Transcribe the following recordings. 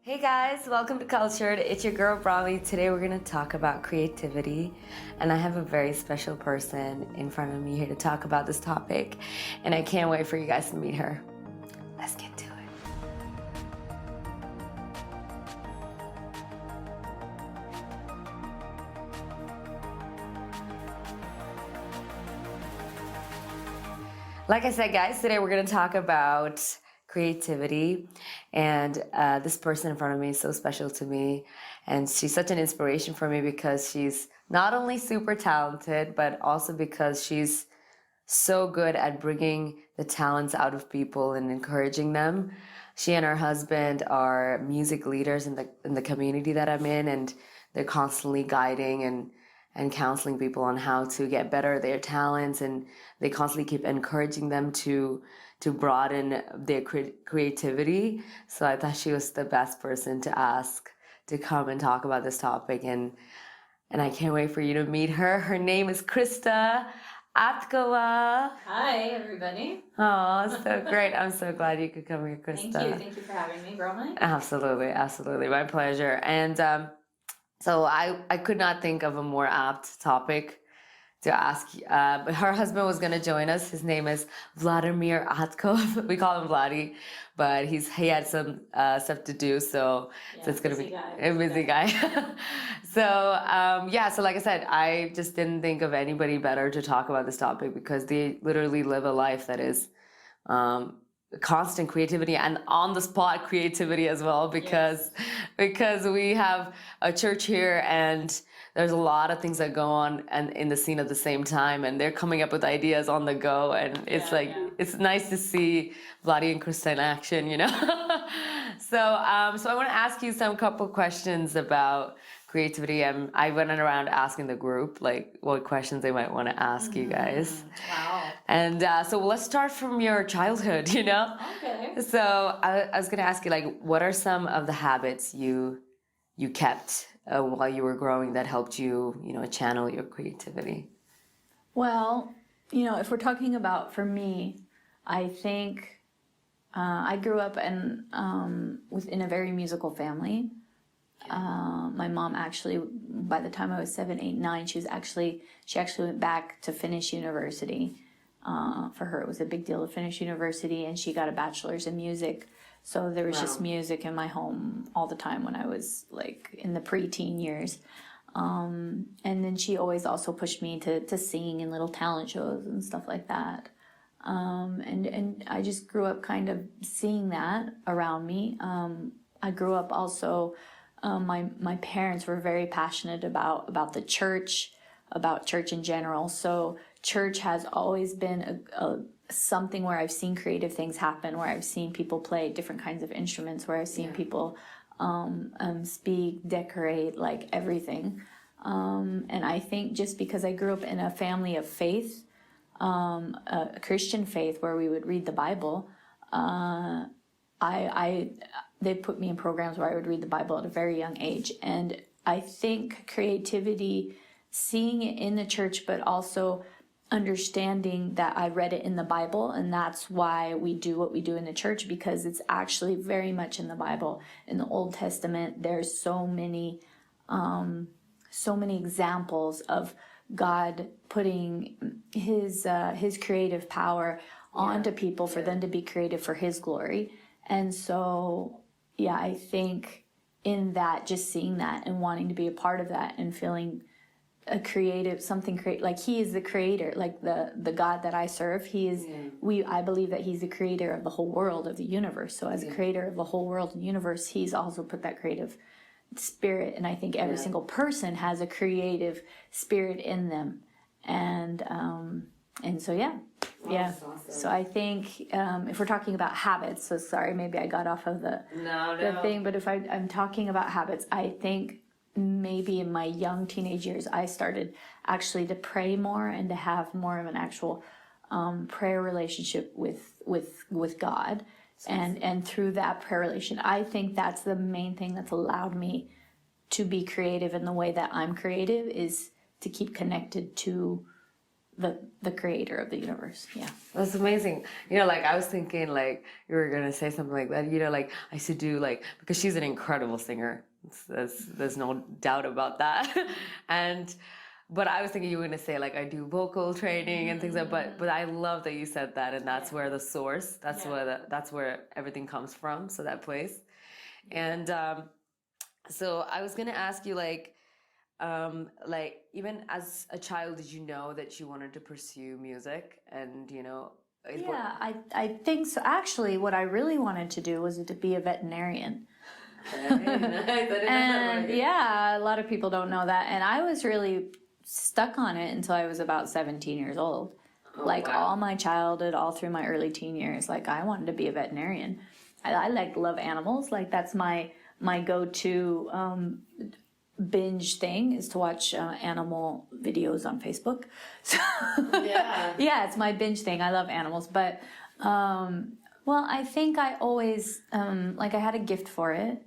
Hey guys, welcome to Cultured. It's your girl Brahmi. Today we're going to talk about creativity, and I have a very special person in front of me here to talk about this topic, and I can't wait for you guys to meet her. Let's get to it. Like I said, guys, today we're going to talk about creativity, and this person in front of me is so special to me, and she's such an inspiration for me because she's not only super talented but also because she's so good at bringing the talents out of people and encouraging them. She and her husband are music leaders in the community that I'm in, and they're constantly guiding and counseling people on how to get better at their talents, and they constantly keep encouraging them to broaden their creativity. So I thought she was the best person to ask to come and talk about this topic, and I can't wait for you to meet her. Her name is Krista Atkova. Hi, everybody. Oh, so great. I'm so glad you could come here, Krista. Thank you for having me, Brahmi. Absolutely, my pleasure. And so I could not think of a more apt topic to ask. But her husband was going to join us. His name is Vladimir Atkov. We call him Vladdy, but he had some stuff to do, so it's going to be a busy guy. So like I said, I just didn't think of anybody better to talk about this topic because they literally live a life that is constant creativity and on the spot creativity as well, because we have a church here and there's a lot of things that go on and in the scene at the same time, and they're coming up with ideas on the go, and it's it's nice to see Vladdy and Krista in action, you know. So I want to ask you some couple questions about creativity. I went around asking the group like what questions they might want to ask you guys. Wow. And so let's start from your childhood, you know. Okay. So I was gonna ask you, like, what are some of the habits you kept while you were growing that helped you, channel your creativity? Well, if we're talking about, for me, I think I grew up within a very musical family. My mom actually, by the time I was 7, 8, 9, she actually went back to finish university. For her, it was a big deal to finish university, and she got a bachelor's in music. So there was just music in my home all the time when I was like in the preteen years. And then she always also pushed me to sing in little talent shows and stuff like that. And I just grew up kind of seeing that around me. I grew up also, my parents were very passionate about the church, about church in general. So church has always been something where I've seen creative things happen, where I've seen people play different kinds of instruments, where I've seen people speak, decorate, like everything. And I think just because I grew up in a family of faith, a Christian faith where we would read the Bible, they put me in programs where I would read the Bible at a very young age. And I think creativity, seeing it in the church, but also understanding that I read it in the Bible, and that's why we do what we do in the church, because it's actually very much in the Bible. In the Old Testament, there's so many examples of God putting his creative power onto people for them to be creative for his glory. And so, I think in that, just seeing that and wanting to be a part of that and feeling a creative, like he is the creator, like the God that I serve, I believe that he's the creator of the whole world, of the universe. So as a creator of the whole world and universe, he's also put that creative spirit, and I think every single person has a creative spirit in them. And so awesome. So I think if we're talking about habits, so sorry, maybe I got off of the thing, but if I'm talking about habits, I think maybe in my young teenage years, I started actually to pray more and to have more of an actual prayer relationship with God. And through that prayer relation, I think that's the main thing that's allowed me to be creative in the way that I'm creative, is to keep connected to the creator of the universe. Yeah. That's amazing. You know, like I was thinking like you were gonna say something like that. You know, like I should do like because she's an incredible singer. There's no doubt about that. And but I was thinking you were gonna say like I do vocal training and things like but I love that you said that and that's where the source that's where everything comes from. So that place. And so I was gonna ask you like even as a child, did you know that you wanted to pursue music? And you know, Yeah, I think so. Actually, what I really wanted to do was to be a veterinarian. And yeah, a lot of people don't know that. And I was really stuck on it until I was about 17 years old. All my childhood, all through my early teen years, like I wanted to be a veterinarian. I love animals. Like that's my go-to binge thing is to watch animal videos on Facebook. So yeah, it's my binge thing. I love animals, but well, I think I always like I had a gift for it,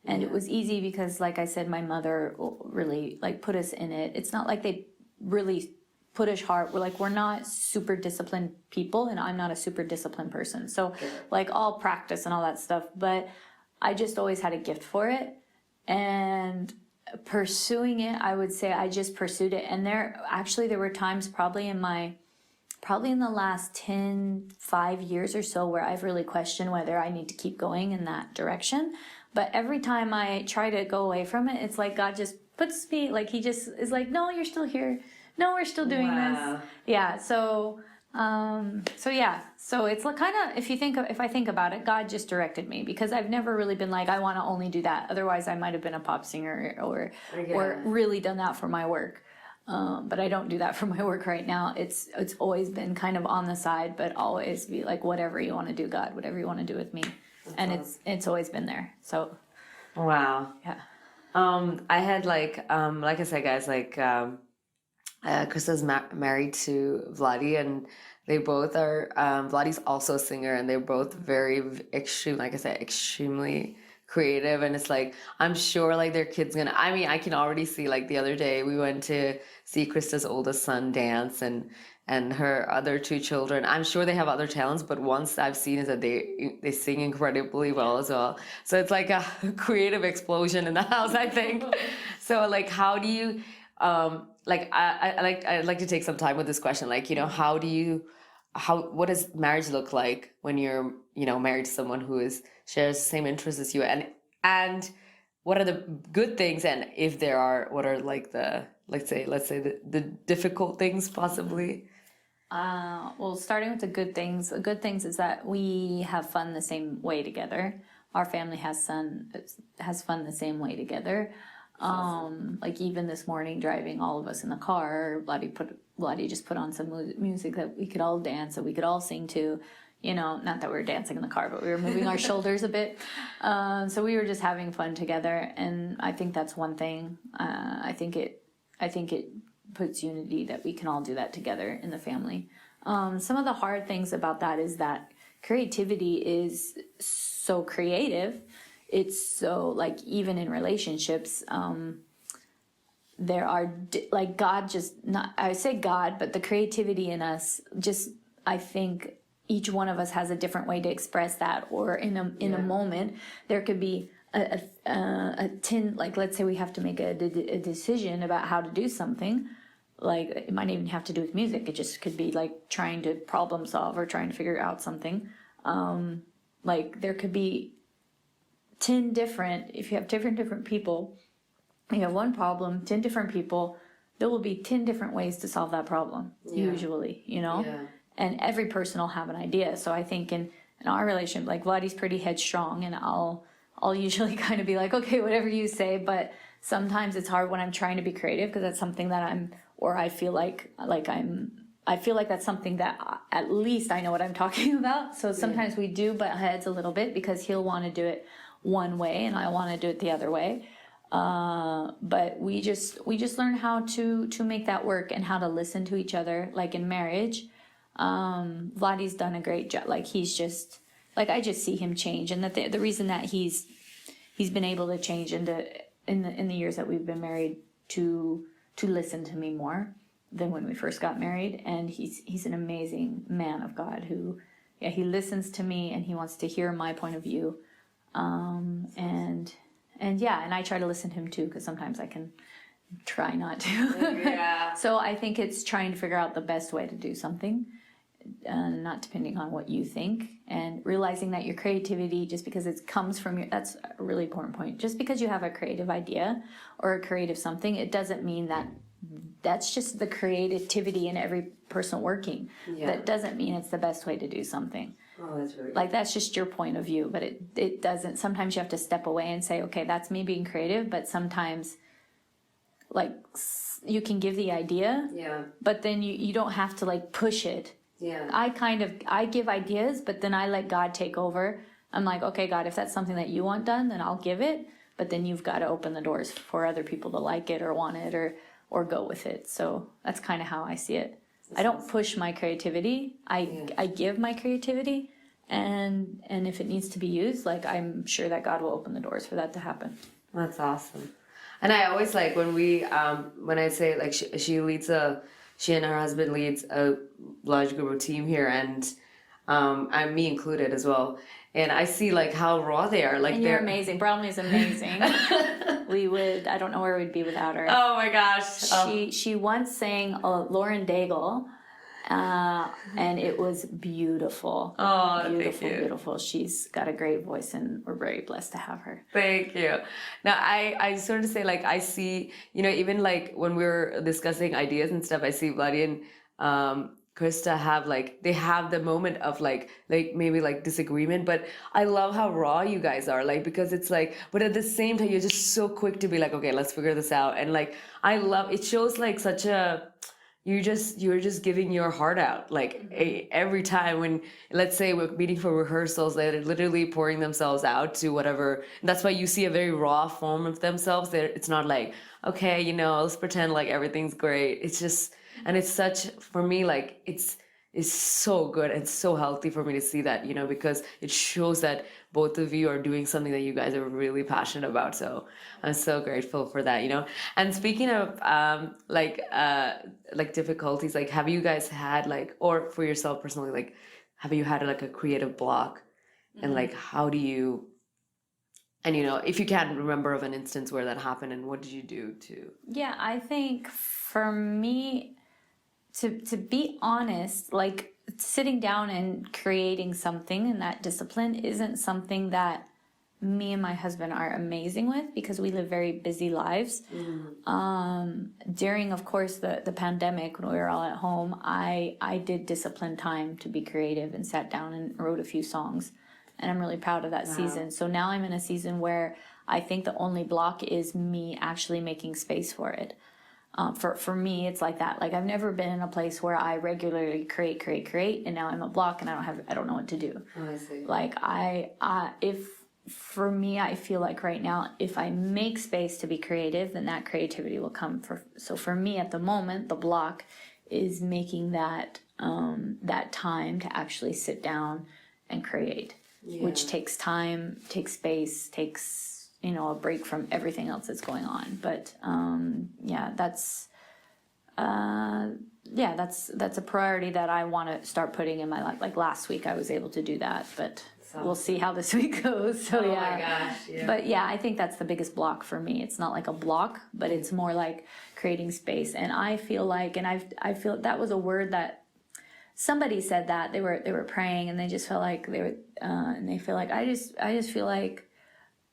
and it was easy because, like I said, my mother really like put us in it. It's not like they really put us hard. We're not super disciplined people, and I'm not a super disciplined person. So like all practice and all that stuff, but I just always had a gift for it, and pursuing it, I would say I just pursued it. And there were times probably in the last 5 years or so where I've really questioned whether I need to keep going in that direction. But every time I try to go away from it, it's like God just puts me, like he just is like, no, you're still here. No, we're still doing this. Yeah. So yeah. So it's like kind of, if I think about it, God just directed me because I've never really been like, I want to only do that. Otherwise I might have been a pop singer or really done that for my work. But I don't do that for my work right now. It's always been kind of on the side, but always be like, whatever you want to do, God, whatever you want to do with me. And it's always been there. So. Wow. Yeah. I had like I said, guys, Krista's married to Vladi, and they both are. Vladi's also a singer, and they're both very extremely creative. And it's like I'm sure like their kids gonna. I mean, I can already see like the other day we went to see Krista's oldest son dance, and her other two children. I'm sure they have other talents, but once I've seen is that they sing incredibly well as well. So it's like a creative explosion in the house, I think. So like, how do you? I'd like to take some time with this question. Like, you know, what does marriage look like when you're, you know, married to someone who shares the same interests as you, and what are the good things, and if there are, what are like let's say the difficult things possibly? Well, starting with the good things is that we have fun the same way together. Our family has fun the same way together. Like even this morning driving all of us in the car, Vladi just put on some music that we could all dance, that we could all sing to, you know, not that we were dancing in the car, but we were moving our shoulders a bit. So we were just having fun together. And I think that's one thing. I think it puts unity that we can all do that together in the family. Some of the hard things about that is that creativity is so creative. It's so like even in relationships, there are like God just not, I would say God, but the creativity in us just, I think each one of us has a different way to express that, or in a moment there could be a tin, like let's say we have to make a decision about how to do something. Like it might even have to do with music. It just could be like trying to problem solve or trying to figure out something. Like there could be 10 different, if you have different people, you have one problem, 10 different people, there will be 10 different ways to solve that problem, usually, you know? Yeah. And every person will have an idea. So I think in our relationship, like Vladi's pretty headstrong, and I'll usually kind of be like, okay, whatever you say, but sometimes it's hard when I'm trying to be creative because that's something that I feel like that's something that at least I know what I'm talking about. So sometimes we do butt heads a little bit because he'll want to do it one way and I want to do it the other way. But we just learn how to make that work and how to listen to each other. Like in marriage, Vladi's done a great job. Like he's just, like I just see him change, and that the reason that he's been able to change in the years that we've been married to listen to me more. than when we first got married. And he's an amazing man of God who, yeah, he listens to me and he wants to hear my point of view. And yeah, and I try to listen to him too, because sometimes I can try not to. Yeah. So I think it's trying to figure out the best way to do something, not depending on what you think, and realizing that your creativity, just because it comes from that's a really important point. Just because you have a creative idea or a creative something, it doesn't mean that that's just the creativity in every person working. Yeah. That doesn't mean it's the best way to do something. Oh, that's really Like, that's just your point of view, but it doesn't. Sometimes you have to step away and say, okay, that's me being creative, but sometimes, like, you can give the idea, Yeah. but then you don't have to, like, push it. Yeah. I give ideas, but then I let God take over. I'm like, okay, God, if that's something that you want done, then I'll give it, but then you've got to open the doors for other people to like it or want it or go with it. So that's kind of how I see it. I don't push my creativity. I give my creativity, and if it needs to be used, like, I'm sure that God will open the doors for that to happen. That's awesome. And I always like when I say, like, she and her husband leads a large group of team here, and I'm me included as well. And I see, like, how raw they are. Like, And they're you're amazing. Bromley's amazing. I don't know where we'd be without her. Oh my gosh. She once sang Lauren Daigle, and it was beautiful. Oh, Beautiful, thank you. beautiful. She's got a great voice, and we're very blessed to have her. Thank you. Now, I sort of say, like, I see, even like when we were discussing ideas and stuff, I see Vladi and Krista have, like, they have the moment of like maybe like disagreement, but I love how raw you guys are, like, because it's like, but at the same time, you're just so quick to be like, okay, let's figure this out. And like, I love, it shows like such a, you're just giving your heart out, like, every time when, let's say, we're meeting for rehearsals, they're literally pouring themselves out to whatever. And that's why you see a very raw form of themselves. It's not like, okay, let's pretend like everything's great. It's just, and it's such, for me, like, it's so good and so healthy for me to see that, because it shows that both of you are doing something that you guys are really passionate about. So I'm so grateful for that, And speaking of like difficulties, like, have you guys had, like, or for yourself personally, like, have you had like a creative block? And like, how do you, and if you can remember of an instance where that happened, and what did you do to? Yeah, I think for me, to be honest, like, sitting down and creating something and that discipline isn't something that me and my husband are amazing with, because we live very busy lives. During, of course, the pandemic, when we were all at home, I did discipline time to be creative and sat down and wrote a few songs, and I'm really proud of that season. So now I'm in a season where I think the only block is me actually making space for it. For me, it's like that. Like, I've never been in a place where I regularly create, and now I'm a block and I don't know what to do. Oh, I see. Like, for me, I feel like right now, if I make space to be creative, then that creativity will come. So for me at the moment, the block is making that time to actually sit down and create, which takes time, takes space, takes a break from everything else that's going on. But that's a priority that I want to start putting in my life. Like, last week I was able to do that, but we'll see how this week goes. So oh my gosh, yeah. But yeah, I think that's the biggest block for me. It's not like a block, but it's more like creating space. And I feel like, I feel that was a word that somebody said, that they were praying and they just felt like they were, and they feel like, I just feel like,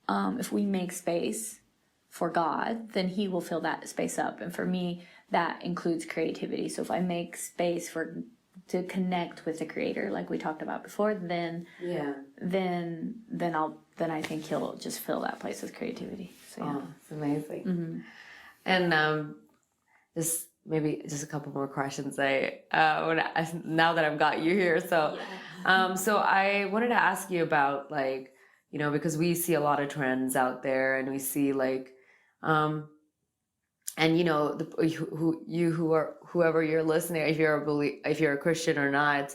if we make space for God, then He will fill that space up. And for me, that includes creativity. So if I make space to connect with the Creator, like we talked about before, then I think He'll just fill that place with creativity. So yeah, it's amazing. And just maybe just a couple more questions. Now that I've got you here, so so I wanted to ask you about, like, because we see a lot of trends out there, and we see, like, and whoever you're listening, if you're a Christian or not,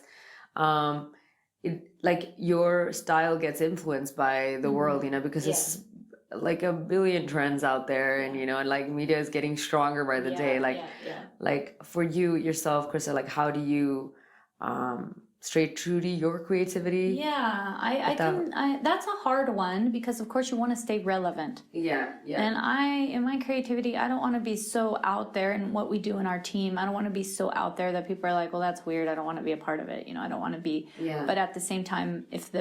like, your style gets influenced by the world, because it's like a billion trends out there, and and like media is getting stronger by the day. Like for you yourself, Krista, like how do you stay true to your creativity? Yeah, that's a hard one because of course you want to stay relevant. Yeah. And in my creativity, I don't want to be so out there in what we do in our team. I don't want to be so out there that people are like, well, that's weird. I don't want to be a part of it. I don't want to be. Yeah. But at the same time, if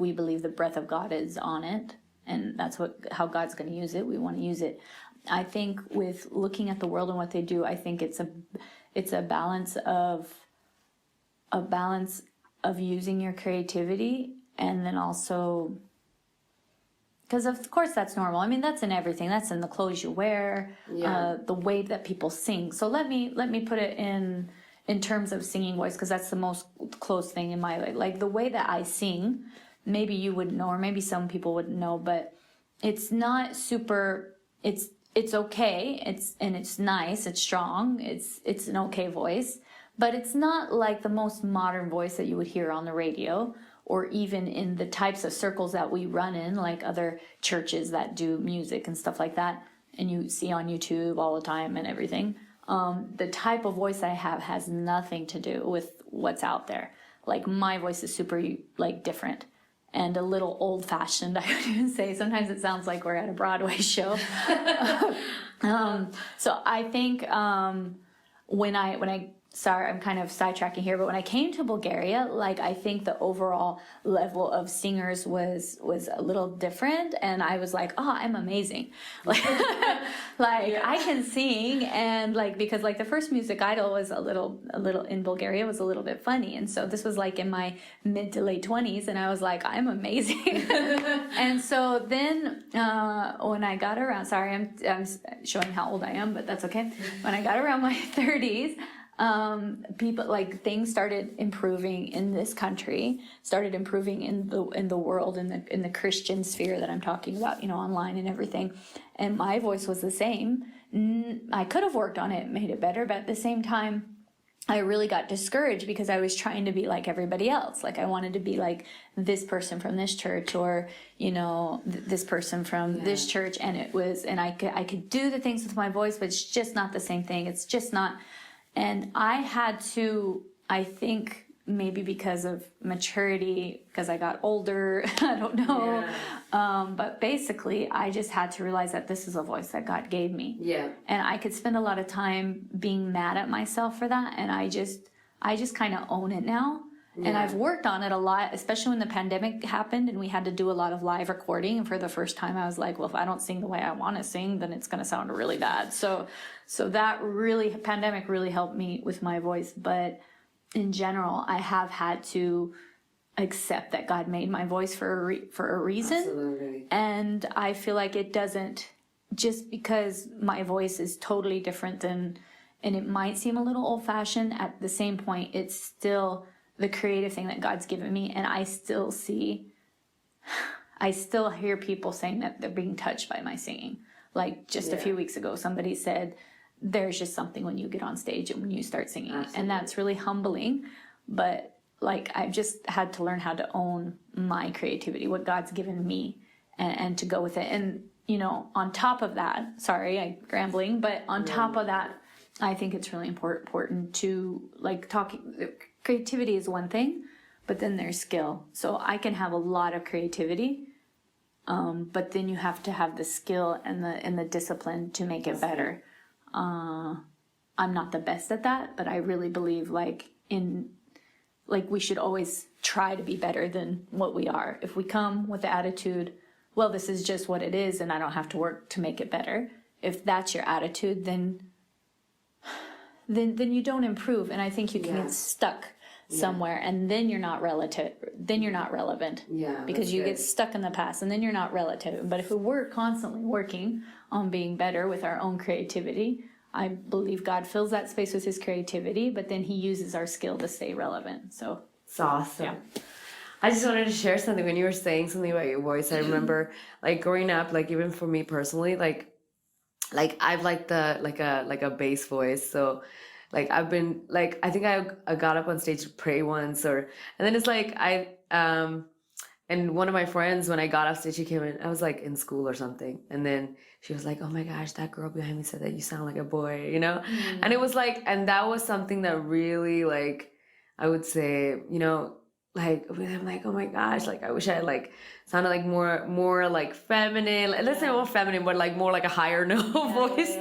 we believe the breath of God is on it, and that's how God's going to use it, we want to use it. I think with looking at the world and what they do, I think it's a balance of using your creativity, and then also, because of course that's normal. I mean, that's in everything. That's in the clothes you wear, the way that people sing. So let me put it in terms of singing voice, because that's the most close thing in my life. Like the way that I sing, maybe you wouldn't know, or maybe some people wouldn't know, but it's not super. It's okay. It's nice. It's strong. It's an okay voice. But it's not like the most modern voice that you would hear on the radio, or even in the types of circles that we run in, like other churches that do music and stuff like that, and you see on YouTube all the time and everything. The type of voice I have has nothing to do with what's out there. Like my voice is super like different and a little old-fashioned, I would even say. Sometimes it sounds like we're at a Broadway show. So I think when I sorry, I'm kind of sidetracking here, but when I came to Bulgaria, like I think the overall level of singers was a little different, and I was like, oh, I'm amazing. Like, I can sing, and like because like the first Music Idol was a little in Bulgaria was a little bit funny, and so this was like in my mid to late 20s, and I was like, I'm amazing. And so then when I got around, sorry, I'm showing how old I am, but that's okay. When I got around my 30s. People like things started improving in this country, started improving in the world, in the Christian sphere that I'm talking about, online and everything. And my voice was the same. I could have worked on it, made it better, but at the same time, I really got discouraged because I was trying to be like everybody else. Like I wanted to be like this person from this church, or this person from this church, and I could do the things with my voice, but it's just not the same thing. It's just not. And I had to, I think maybe because of maturity, because I got older, I don't know. Yeah. But basically, I just had to realize that this is a voice that God gave me. Yeah. And I could spend a lot of time being mad at myself for that. And I just kind of own it now. Yeah. And I've worked on it a lot, especially when the pandemic happened and we had to do a lot of live recording. And for the first time, I was like, well, if I don't sing the way I want to sing, then it's going to sound really bad. So that pandemic really helped me with my voice. But in general, I have had to accept that God made my voice for a reason. Absolutely. And I feel like it doesn't, just because my voice is totally different and it might seem a little old fashioned, at the same point, it's still the creative thing that God's given me. And I still hear people saying that they're being touched by my singing. Like just a few weeks ago, somebody said, there's just something when you get on stage and when you start singing. Absolutely. And that's really humbling. But like, I've just had to learn how to own my creativity, what God's given me, and to go with it. And, on top of that, sorry, I'm rambling, but on top of that, I think it's really important to like creativity is one thing, but then there's skill. So I can have a lot of creativity, but then you have to have the skill and the discipline to make it better. I'm not the best at that, but I really believe we should always try to be better than what we are. If we come with the attitude, well, this is just what it is and I don't have to work to make it better. If that's your attitude, then you don't improve. And I think you can get stuck somewhere, and then you're not relevant. Yeah. Because you get stuck in the past, and then you're not relative. But if we're constantly working on being better with our own creativity, I believe God fills that space with his creativity, but then he uses our skill to stay relevant. So it's awesome. Yeah. I just wanted to share something. When you were saying something about your voice, I remember like growing up, like even for me personally, like I've liked like a bass voice. So like I've been like, I think I got up on stage to pray once, and then it's like and one of my friends, when I got off stage, she came in. I was like in school or something, and then she was like, "Oh my gosh, that girl behind me said that you sound like a boy," you know. And it was like, and that was something that really, like, I would say, you know, like I'm like, oh my gosh, like I wish I had like sounded like more like feminine. Let's say more feminine, but like more like a higher note voice.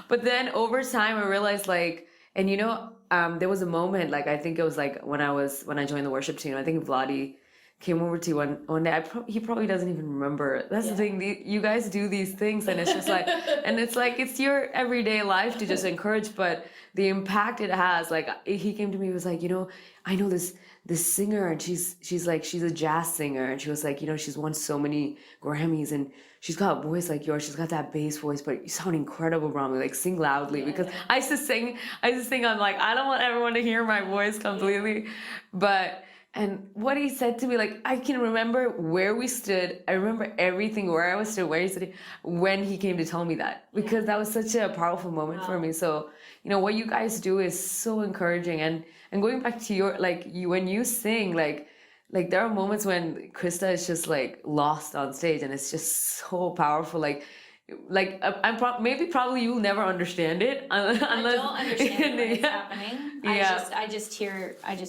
But then over time, I realized like, and you know, there was a moment, like I think it was like when I joined the worship team. I think Vladi came over to you one day. He probably doesn't even remember. That's the thing. You guys do these things, and it's just like, and it's like it's your everyday life to just encourage, but the impact it has. Like he came to me, he was like, you know, I know this singer, and she's like she's a jazz singer, and she was like, you know, she's won so many Grammys, and she's got a voice like yours. She's got that bass voice, but you sound incredible, Rami. Like sing loudly, because I used to sing. I'm like, I don't want everyone to hear my voice completely, but. And what he said to me, like, I can remember where we stood. I remember everything, where I was stood, where he stood, when he came to tell me that. Because that was such a powerful moment for me. So, you know, what you guys do is so encouraging. And going back to your, like, when you sing, like there are moments when Krista is just, like, lost on stage. And it's just so powerful. Probably you'll never understand it unless I don't understand when it's happening. I just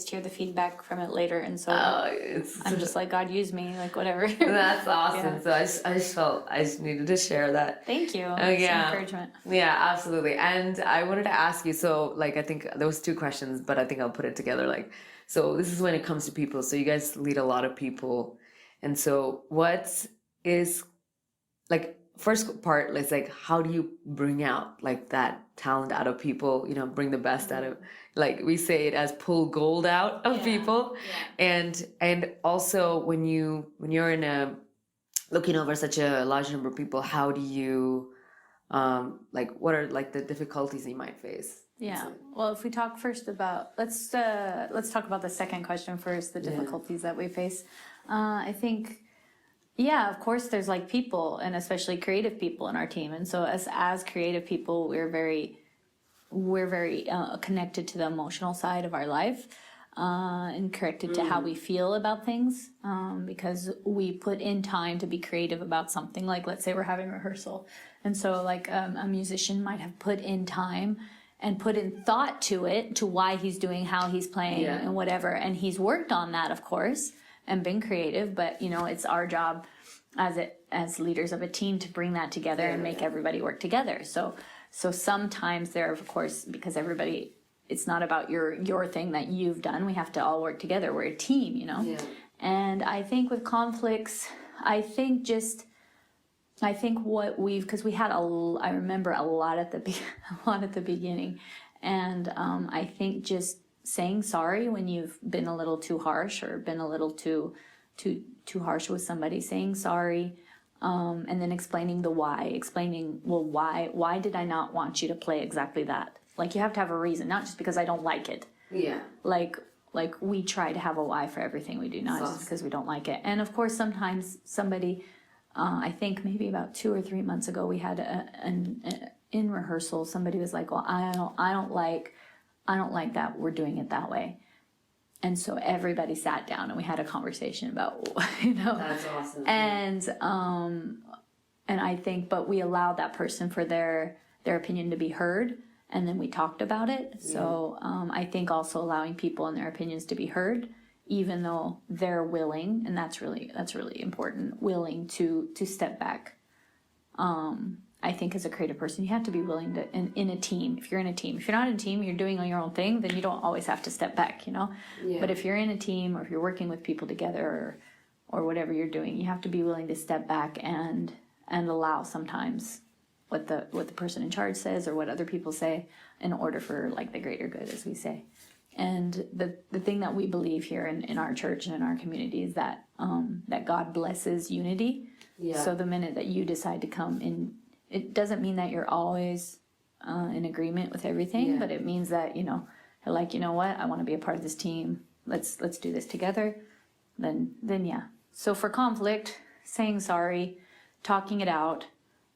hear the feedback from it later, and so I'm just like, God, use me, like whatever. That's awesome. So I just felt I just needed to share that. Thank you. Encouragement. Yeah, absolutely. And I wanted to ask you, so like I think there was two questions, but I think I'll put it together. Like, so this is when it comes to people. So you guys lead a lot of people, and so what is like first part is like how do you bring out like that talent out of people, you know, bring the best out of, like we say it as pull gold out of people. And also when you're in a looking over such a large number of people, how do you like what are like the difficulties you might face? Well, if we talk first about let's talk about the second question first, the difficulties that we face. I think of course, there's like people, and especially creative people in our team. And so as creative people, we're very connected to the emotional side of our life, and connected to how we feel about things, because we put in time to be creative about something. Like, let's say we're having rehearsal. And so like a musician might have put in time and put in thought to it, to why he's doing, how he's playing and whatever. And he's worked on that, of course, and been creative, but you know, it's our job as leaders of a team to bring that together and make everybody work together. So sometimes there, of course, because everybody, it's not about your thing that you've done. We have to all work together. We're a team, you know. And I think with conflicts, I think what because we had I remember a lot at the beginning, and I think just saying sorry when you've been a little too harsh or been a little too harsh with somebody, saying sorry, and then explaining the why, why did I not want you to play exactly that? Like, you have to have a reason, not just because I don't like it. Like we try to have a why for everything we do, not just because we don't like it. And of course, sometimes somebody, I think maybe about 2 or 3 months ago, we had in rehearsal, somebody was like, well, I don't like that we're doing it that way. And so everybody sat down and we had a conversation about, you know. That's awesome. And I think, but we allowed that person for their opinion to be heard, and then we talked about it. So I think also allowing people and their opinions to be heard, even though they're willing, and that's really important, willing to step back. I think as a creative person, you have to be willing to, in a team, if you're in a team. If you're not in a team, you're doing your own thing, then you don't always have to step back, you know? But if you're in a team, or if you're working with people together, or whatever you're doing, you have to be willing to step back and allow sometimes what the person in charge says or what other people say, in order for like the greater good, as we say. And the thing that we believe here in our church and in our community is that that God blesses unity. So the minute that you decide to come in, it doesn't mean that you're always in agreement with everything, but it means that, you know, you're like, you know what, I want to be a part of this team. Let's do this together. Then yeah. So for conflict, saying sorry, talking it out,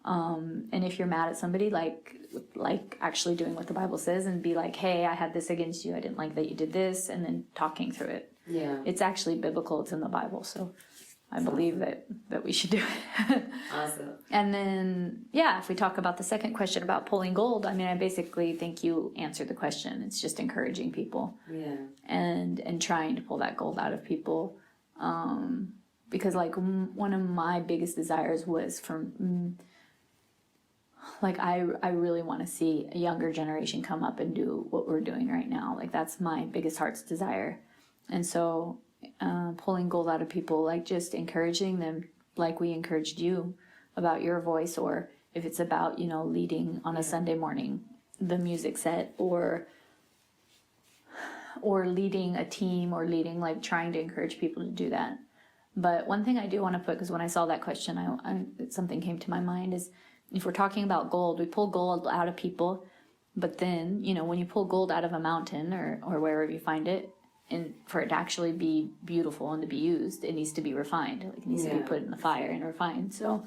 and if you're mad at somebody, like actually doing what the Bible says and be like, hey, I had this against you. I didn't like that you did this, and then talking through it. Yeah. It's actually biblical. It's in the Bible. So I believe that we should do it. Awesome. And then, yeah, if we talk about the second question about pulling gold, I mean, I basically think you answered the question. It's just encouraging people. Yeah. And trying to pull that gold out of people. Because like one of my biggest desires was like I really want to see a younger generation come up and do what we're doing right now. Like that's my biggest heart's desire. And so pulling gold out of people, like just encouraging them like we encouraged you about your voice, or if it's about, you know, leading on a Sunday morning, the music set, or leading a team, or leading, like trying to encourage people to do that. But one thing I do want to put, because when I saw that question, something came to my mind, is if we're talking about gold, we pull gold out of people, but then, you know, when you pull gold out of a mountain or wherever you find it, and for it to actually be beautiful and to be used, it needs to be refined. Like it needs to be put in the fire and refined. So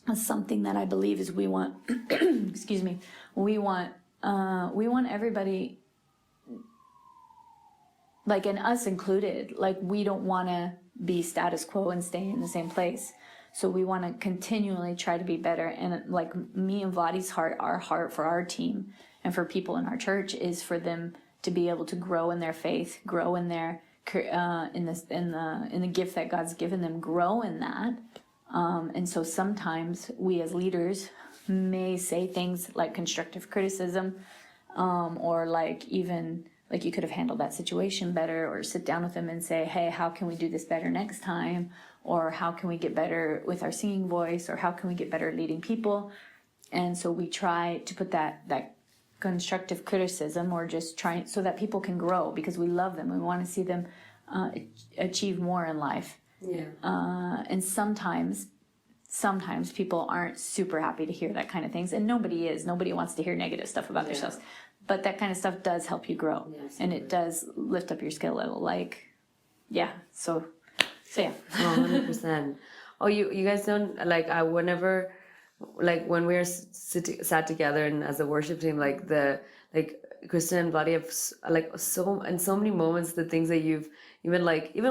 that's something that I believe is we want, excuse me, we want everybody, like, and us included, like we don't want to be status quo and stay in the same place. So we want to continually try to be better. And like me and Vladdy's heart, our heart for our team and for people in our church is for them to be able to grow in their faith, grow in their in the gift that God's given them, grow in that. And so sometimes we as leaders may say things like constructive criticism, or like even like you could have handled that situation better, or sit down with them and say, hey, how can we do this better next time? Or how can we get better with our singing voice? Or how can we get better at leading people? And so we try to put that constructive criticism, or just trying so that people can grow, because we love them. We want to see them achieve more in life. Yeah. And sometimes people aren't super happy to hear that kind of things. And nobody is. Nobody wants to hear negative stuff about themselves. But that kind of stuff does help you grow. Yeah, and it does lift up your skill level. Like, yeah. So yeah. 100%. Oh, you guys don't, like, I whenever, like when we're sat together and as a worship team, like Krista and Vladdy have so many moments, the things that you've even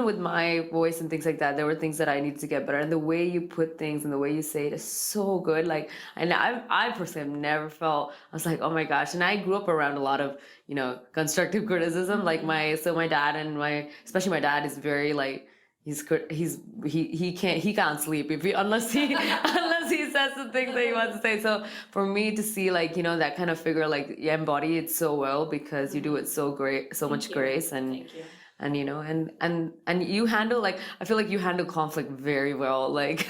with my voice and things like that, there were things that I needed to get better. And the way you put things and the way you say it is so good. Like, and I personally have never felt, I was like, oh my gosh. And I grew up around a lot of, you know, constructive criticism. Like my dad and especially my dad is very like, he can't sleep unless he says the things that he wants to say. So for me to see, like, you know, that kind of figure, like, you embody it so well, because you do it so great, so much grace, and Thank you. and you know, and you handle, like, I feel like you handle conflict very well. Like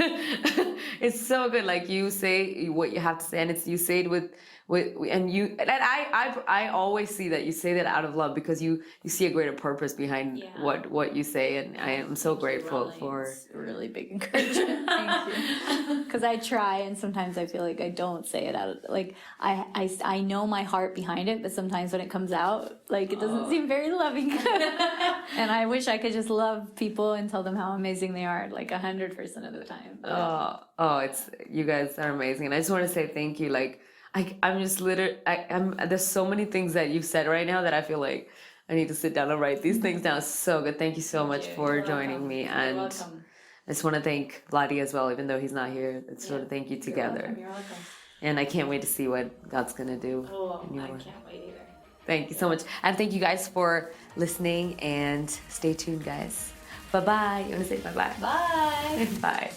it's so good. Like you say what you have to say, and you say it with I always see that you say that out of love, because you see a greater purpose behind what you say, and I am so grateful for. It's really big encouragement. Thank you. Because I try, and sometimes I feel like I don't say it out of, like, I know my heart behind it, but sometimes when it comes out, like, it doesn't seem very loving. And I wish I could just love people and tell them how amazing they are, like 100% of the time. It's, you guys are amazing, and I just want to say thank you. Like, I'm just there's so many things that you've said right now that I feel like I need to sit down and write these things down. It's so good. Thank you so much for joining me. And I just want to thank Vladdy as well, even though he's not here. It's sort of thank you together. You're welcome. And I can't wait to see what God's going to do. I can't wait either. Thank you so much. And thank you guys for listening, and stay tuned, guys. Bye-bye. You want to say bye-bye? Bye. Bye.